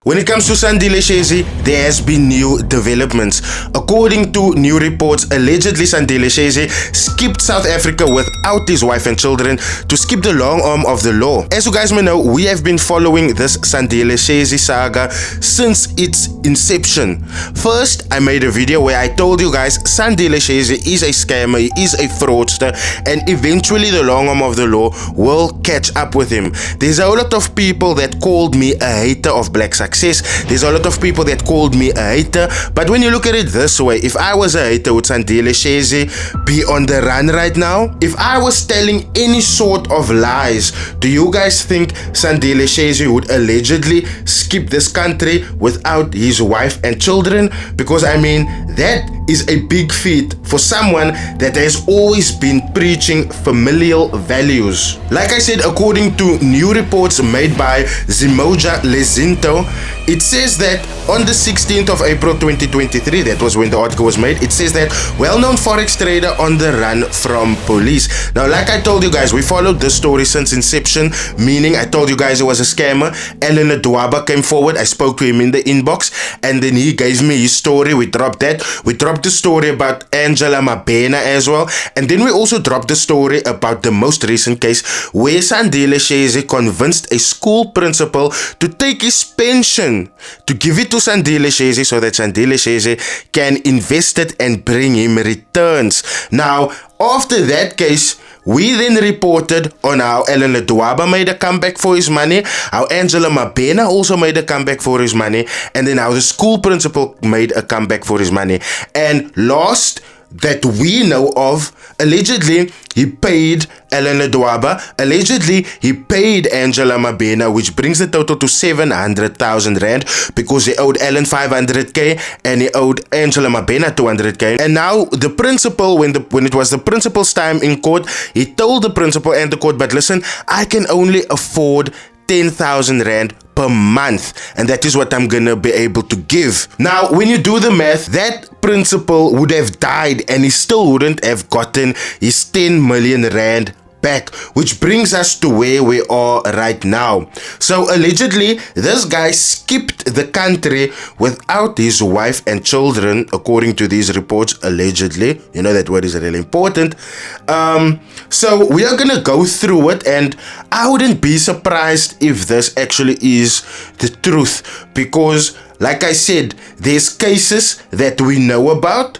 When it comes to Sandile, there has been new developments. According to new reports, allegedly Sandile skipped South Africa without his wife and children to skip the long arm of the law. As you guys may know, we have been following this Sandile saga since its inception. First, I made a video where I told you guys Sandile is a scammer, he is a fraudster, and eventually the long arm of the law will catch up with him. There's a whole lot of people that called me a hater of black success. There's a lot of people that called me a hater, but when you look at it this way, if I was a hater, would Sandile be on the run right now? If I was telling any sort of lies, do you guys think Sandile would allegedly skip this country without his wife and children? Because I mean, that is a big feat for someone that has always been preaching familial values. Like I said, according to new reports made by Zimoja Lezinto, it says that on the 16th of April 2023, that was when the article was made, it says that well-known forex trader on the run from police. Now, like I told you guys, we followed this story since inception, meaning I told you guys it was a scammer. Ellen Adwaba came forward, I spoke to him in the inbox, and then he gave me his story. We dropped that. We dropped the story about Angela Mabena as well, and then we also dropped the story about the most recent case where Sandile convinced a school principal to take his pension to give it to Sandile so that Sandile can invest it and bring him returns. Now, after that case, we then reported on how Ellen Adwaba made a comeback for his money, how Angela Mabena also made a comeback for his money, and then how the school principal made a comeback for his money. And last that we know of, allegedly he paid Ellen Adwaba, allegedly he paid Angela Mabena, which brings the total to 700,000 rand, because he owed Ellen 500k and he owed Angela Mabena 200k. And now the principal, when it was the principal's time in court, he told the principal and the court, but listen, I can only afford 10,000 rand per month, and that is what I'm gonna be able to give. Now, when you do the math, that principal would have died and he still wouldn't have gotten his 10 million rand back, which brings us to where we are right now. So allegedly, this guy skipped the country without his wife and children, according to these reports. Allegedly, you know that word is really important. So we are gonna go through it, and I wouldn't be surprised if this actually is the truth, because like I said, there's cases that we know about,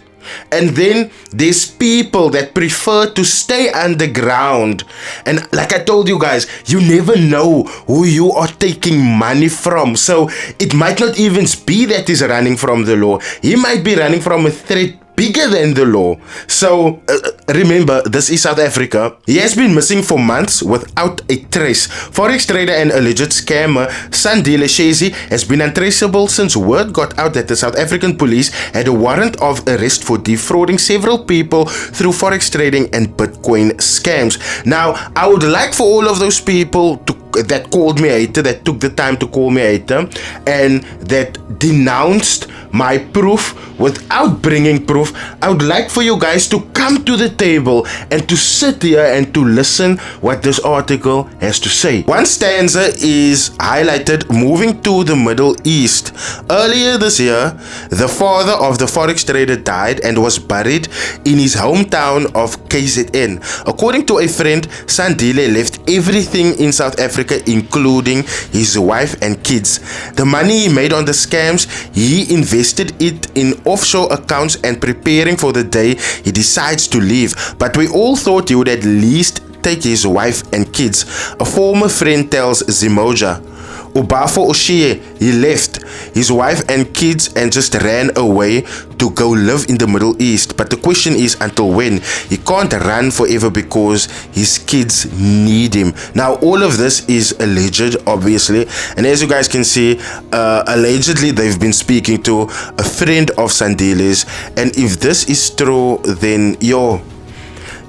and then there's people that prefer to stay underground. And like I told you guys, you never know who you are taking money from. So it might not even be that he's running from the law. He might be running from a threat bigger than the law. So remember, this is South Africa. He has been missing for months without a trace. Forex trader and alleged scammer Sandile has been untraceable since word got out that the South African police had a warrant of arrest for defrauding several people through forex trading and Bitcoin scams. Now, I would like for all of those people that called me a hater, that took the time to call me a hater, and that denounced my proof without bringing proof, I would like for you guys to come to the table and to sit here and to listen what this article has to say. One stanza is highlighted: moving to the Middle East. Earlier this year, the father of the forex trader died and was buried in his hometown of KZN. According to a friend, Sandile left everything in South Africa, including his wife and kids. The money he made on the scams, he invested it in offshore accounts, and preparing for the day he decides to leave. But we all thought he would at least take his wife and kids. A former friend tells Zimoja, Ubafo Oshie, he left his wife and kids and just ran away to go live in the Middle East. But the question is, until when? He can't run forever because his kids need him. Now, all of this is alleged, obviously, and as you guys can see, allegedly they've been speaking to a friend of Sandile's, and if this is true, then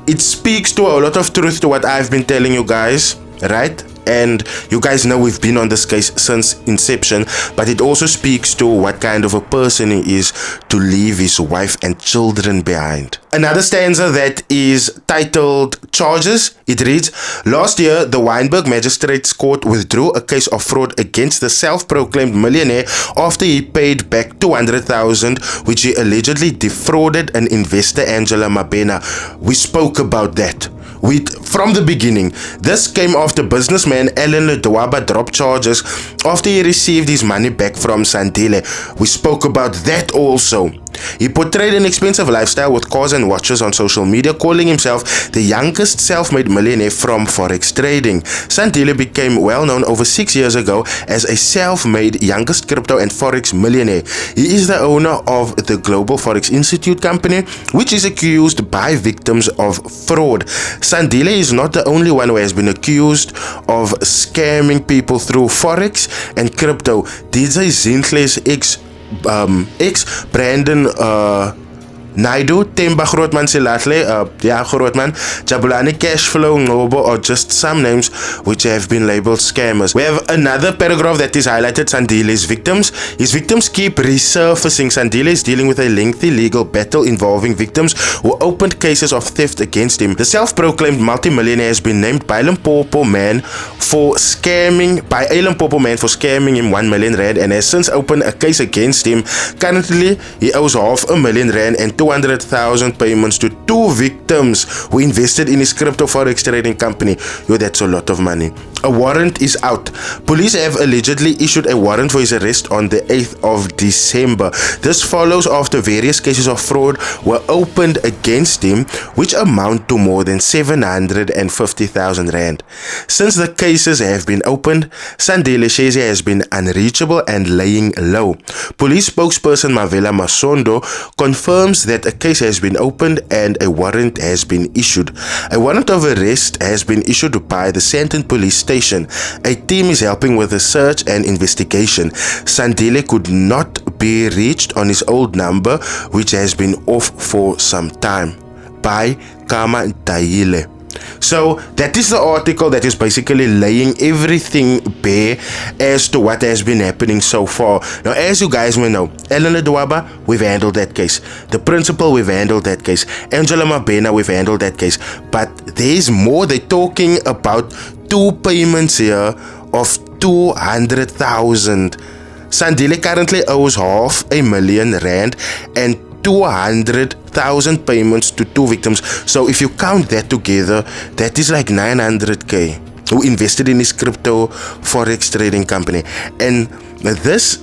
it speaks to a lot of truth to what I've been telling you guys, right? And you guys know we've been on this case since inception, but it also speaks to what kind of a person he is to leave his wife and children behind. Another stanza that is titled Charges, it reads, last year, the Wynberg Magistrates Court withdrew a case of fraud against the self-proclaimed millionaire after he paid back $200,000, which he allegedly defrauded an investor, Angela Mabena. We spoke about that. From the beginning, this came after businessman Alan Ledwaba dropped charges after he received his money back from Sandile. We spoke about that also. He portrayed an expensive lifestyle with cars and watches on social media, calling himself the youngest self-made millionaire from forex trading. Sandile became well known over 6 years ago as a self-made youngest crypto and forex millionaire. He is the owner of the Global Forex Institute company, which is accused by victims of fraud. Sandile is not the only one who has been accused of scamming people through forex and crypto. DJ Zindler's ex Brandon Naidu, Temba Grootman Silatle, Grootman, Jabulani Cashflow, Ngobo are just some names which have been labeled scammers. We have another paragraph that is highlighted Sandile's victims. His victims keep resurfacing. Sandile is dealing with a lengthy legal battle involving victims who opened cases of theft against him. The self-proclaimed multimillionaire has been named by Limpopo man for scamming him 1 million rand and has since opened a case against him. Currently, he owes R500,000 and 200,000 payments to 2 victims who invested in his crypto forex trading company. Yo, that's a lot of money. A warrant is out. Police have allegedly issued a warrant for his arrest on the 8th of December. This follows after various cases of fraud were opened against him, which amount to more than 750,000 rand. Since the cases have been opened, Sandile Shezi has been unreachable and laying low. Police spokesperson Mavela Masondo confirms that a case has been opened and a warrant has been issued. A warrant of arrest has been issued by the Sandton Police Station. A team is helping with the search and investigation. Sandile could not be reached on his old number, which has been off for some time. By Kama Ntaile. So that is the article that is basically laying everything bare as to what has been happening so far. Now, as you guys may know, Alan Ledwaba, we've handled that case. The principal, we've handled that case. Angela Mabena, we've handled that case. But there's more. They're talking about 2 payments here of 200,000. Sandile currently owes R500,000 rand and 200,000 payments to 2 victims. So if you count that together, that is like 900k who invested in his crypto forex trading company. And this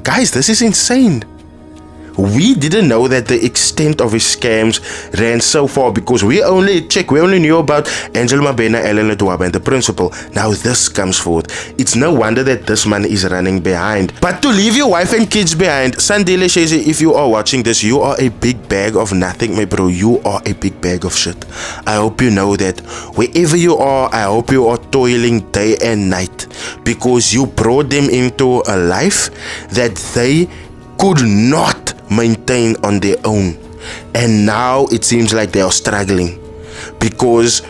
guys, this is insane. We didn't know that the extent of his scams ran so far because we only knew about Angela Mabena, Alan Ledwaba and the principal. Now this comes forward. It's no wonder that this man is running behind. But to leave your wife and kids behind, Sandile Shezi, if you are watching this, you are a big bag of nothing, my bro. You are a big bag of shit. I hope you know that. Wherever you are, I hope you are toiling day and night because you brought them into a life that they could not maintain on their own, and now it seems like they are struggling because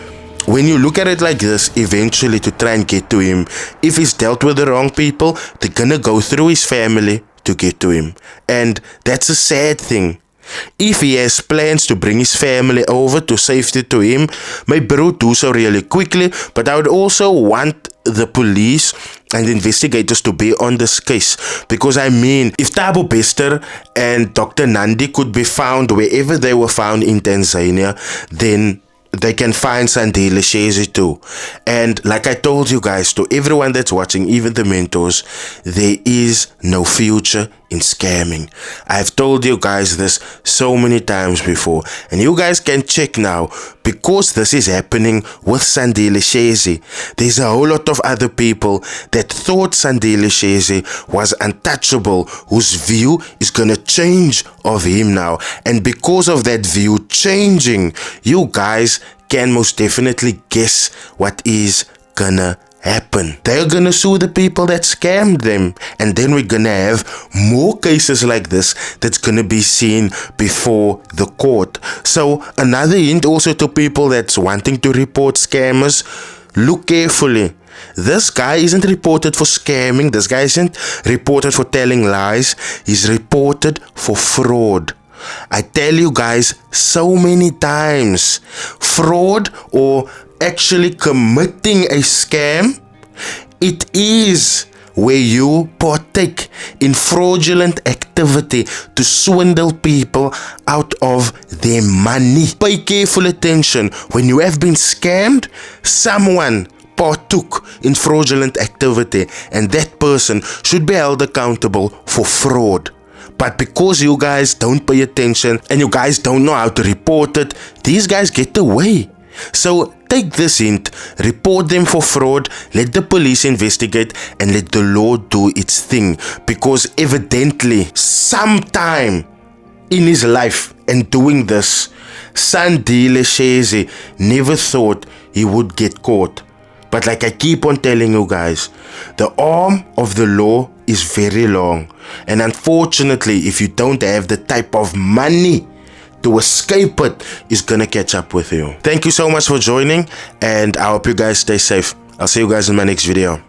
when you look at it like this, eventually to try and get to him, if he's dealt with the wrong people, they're gonna go through his family to get to him, and that's a sad thing. If he has plans to bring his family over to safety to him, my bro, do so really quickly. But I would also want the police and investigators to be on this case, because I mean, if Thabo Bester and Dr. Nandi could be found wherever they were found in Tanzania, then they can find Sandile Shezi too. And like I told you guys, to everyone that's watching, even the mentors, there is no future in scamming. I've told you guys this so many times before, and you guys can check now, because this is happening with Sandile Shezi. There's a whole lot of other people that thought Sandile Shezi was untouchable, whose view is gonna change of him now, and because of that view changing, you guys can most definitely guess what is gonna happen. They're gonna sue the people that scammed them, and then we're gonna have more cases like this that's gonna be seen before the court. So another hint also to people that's wanting to report scammers: look carefully. This guy isn't reported for scamming. This guy isn't reported for telling lies. He's reported for fraud. I tell you guys so many times, fraud or actually committing a scam, it is where you partake in fraudulent activity to swindle people out of their money. Pay careful attention. When you have been scammed, someone partook in fraudulent activity, and that person should be held accountable for fraud. But because you guys don't pay attention and you guys don't know how to report it, these guys get away. So take this hint, report them for fraud, let the police investigate, and let the law do its thing. Because evidently, sometime in his life and doing this, Sandile never thought he would get caught. But like I keep on telling you guys, the arm of the law is very long. And unfortunately, if you don't have the type of money to escape it, it's gonna catch up with you. Thank you so much for joining, and I hope you guys stay safe. I'll see you guys in my next video.